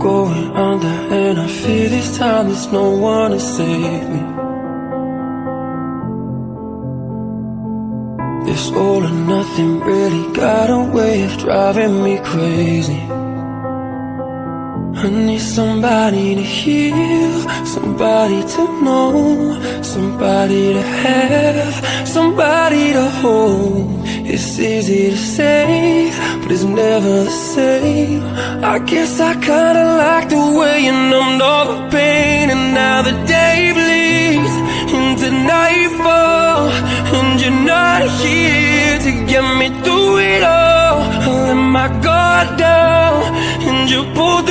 going under, and I fear this time there's no one to save me. This all or nothing really got a way of driving me crazy. I need somebody to heal, somebody to know, somebody to have, somebody to hold. It's easy to say, but it's never the same. I guess I kinda like the way you numbed all the pain, and now the day bleeds into nightfall, and you're not here to get me through it all. I let my guard down, and you pulled